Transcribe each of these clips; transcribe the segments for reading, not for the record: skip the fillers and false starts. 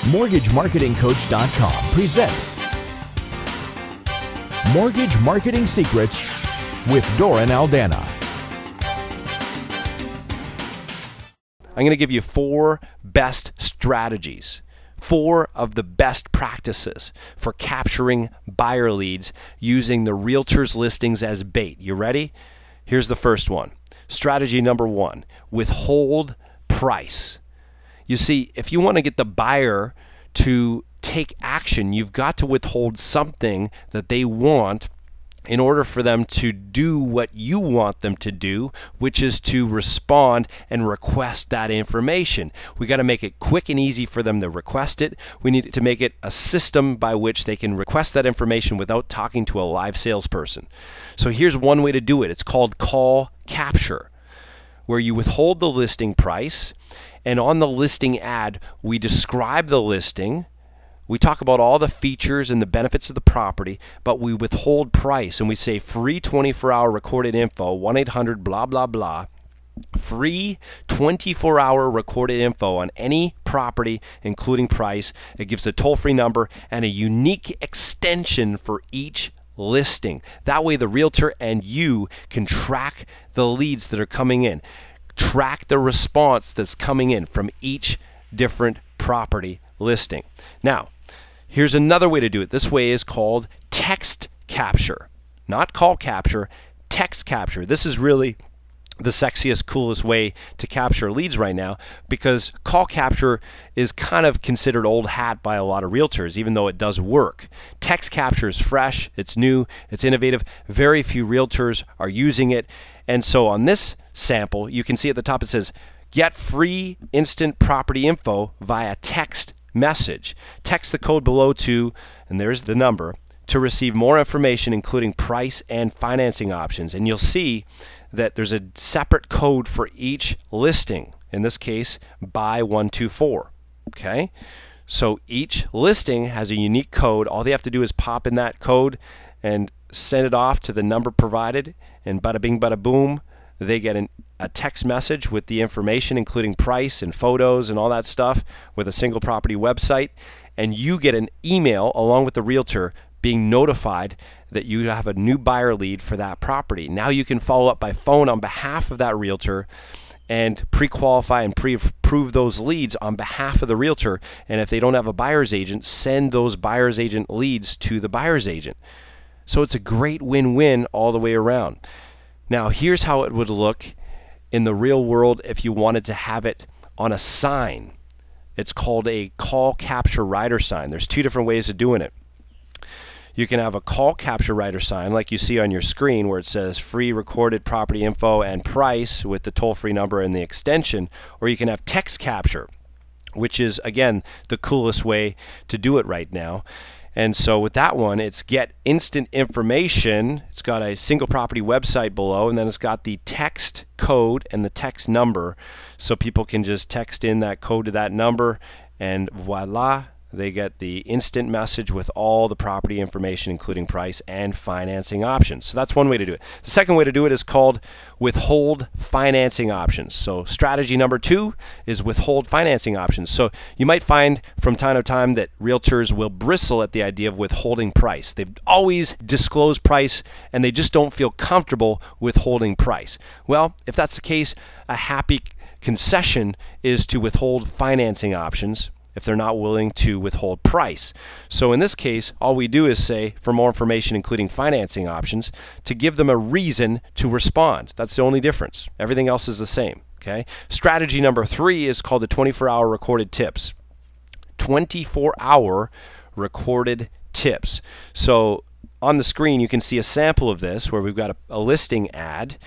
MortgageMarketingCoach.com presents Mortgage Marketing Secrets with Doran Aldana. I'm going to give you 4 best strategies, 4 of the best practices for capturing buyer leads using the realtor's listings as bait. You ready? Here's the first one. Strategy number 1, withhold price. You see, if you want to get the buyer to take action, you've got to withhold something that they want in order for them to do what you want them to do, which is to respond and request that information. We got to make it quick and easy for them to request it. We need to make it a system by which they can request that information without talking to a live salesperson. So here's one way to do it. It's called call capture, where you withhold the listing price, and on the listing ad, we describe the listing. We talk about all the features and the benefits of the property, but we withhold price, and we say free 24-hour recorded info, 1-800 blah, blah, blah. Free 24-hour recorded info on any property, including price. It gives a toll-free number and a unique extension for each listing. That way the realtor and you can track the leads that are coming in, track the response that's coming in from each different property listing. Now, here's another way to do it. This way is called text capture. Not call capture, text capture. This is really the sexiest, coolest way to capture leads right now, because call capture is kind of considered old hat by a lot of realtors, even though it does work. Text capture is fresh, it's new, it's innovative. Very few realtors are using it. And so on this sample, you can see at the top it says, get free instant property info via text message. Text the code below to, and there's the number, to receive more information including price and financing options. And you'll see that there's a separate code for each listing. In this case, buy 124. Okay? So each listing has a unique code. All they have to do is pop in that code and send it off to the number provided, and bada bing, bada boom, they get a text message with the information, including price and photos and all that stuff, with a single property website, and you get an email along with the realtor being notified that you have a new buyer lead for that property. Now you can follow up by phone on behalf of that realtor and pre-qualify and pre-approve those leads on behalf of the realtor, and if they don't have a buyer's agent, send those buyer's agent leads to the buyer's agent. So it's a great win-win all the way around. Now here's how it would look in the real world if you wanted to have it on a sign. It's called a call capture rider sign. There's 2 different ways of doing it. You can have a call capture rider sign like you see on your screen, where it says free recorded property info and price with the toll-free number and the extension, or you can have text capture, which is again the coolest way to do it right now. And so with that one, it's get instant information. It's got a single property website below, and then it's got the text code and the text number. So people can just text in that code to that number, and voila, they get the instant message with all the property information, including price and financing options. So that's one way to do it. The second way to do it is called withhold financing options. So strategy number 2 is withhold financing options. So you might find from time to time that realtors will bristle at the idea of withholding price. They've always disclosed price and they just don't feel comfortable withholding price. Well, if that's the case, a happy concession is to withhold financing options if they're not willing to withhold price. So in this case, all we do is say, for more information including financing options, to give them a reason to respond. That's the only difference. Everything else is the same. Okay? Strategy number 3 is called the 24-hour recorded tips. 24-hour recorded tips. So on the screen you can see a sample of this where we've got a listing ad,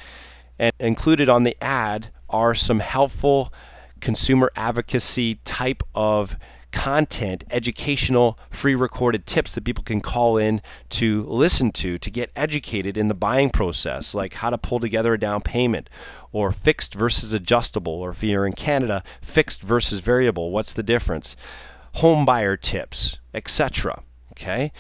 and included on the ad are some helpful consumer advocacy type of content, educational, free recorded tips that people can call in to listen to get educated in the buying process, like how to pull together a down payment, or fixed versus adjustable, or if you're in Canada, fixed versus variable, what's the difference, home buyer tips, etc. Okay?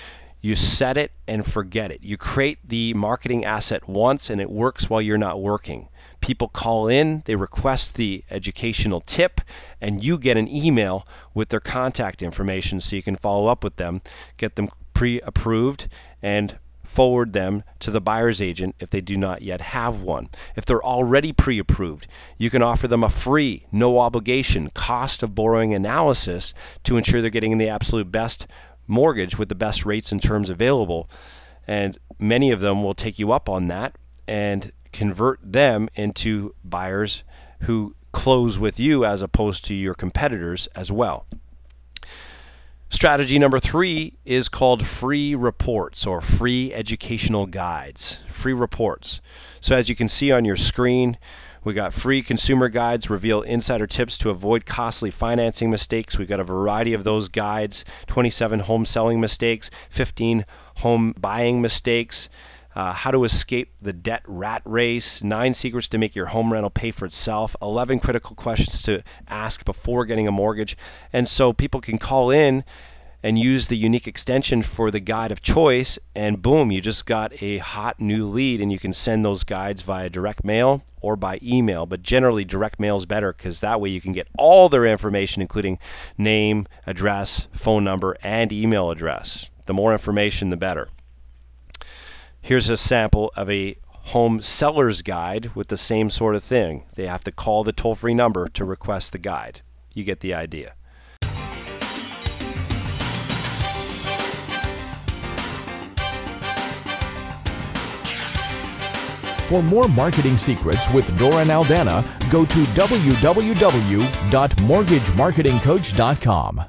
You set it and forget it. You create the marketing asset once and it works while you're not working. People call in, they request the educational tip, and you get an email with their contact information so you can follow up with them, get them pre-approved, and forward them to the buyer's agent if they do not yet have one. If they're already pre-approved, you can offer them a free, no obligation, cost of borrowing analysis to ensure they're getting the absolute best mortgage with the best rates and terms available. And many of them will take you up on that and convert them into buyers who close with you as opposed to your competitors as well. Strategy number 3 is called free reports or free educational guides. Free reports. So as you can see on your screen, we got free consumer guides, reveal insider tips to avoid costly financing mistakes. We've got a variety of those guides, 27 home selling mistakes, 15 home buying mistakes, how to escape the debt rat race, 9 secrets to make your home rental pay for itself, 11 critical questions to ask before getting a mortgage. And so people can call in and use the unique extension for the guide of choice, and boom, you just got a hot new lead, and you can send those guides via direct mail or by email. But generally direct mail is better because that way you can get all their information, including name, address, phone number, and email address. The more information, the better. Here's a sample of a home seller's guide with the same sort of thing. They have to call the toll-free number to request the guide. You get the idea. For more marketing secrets with Dora and Aldana, go to www.mortgagemarketingcoach.com.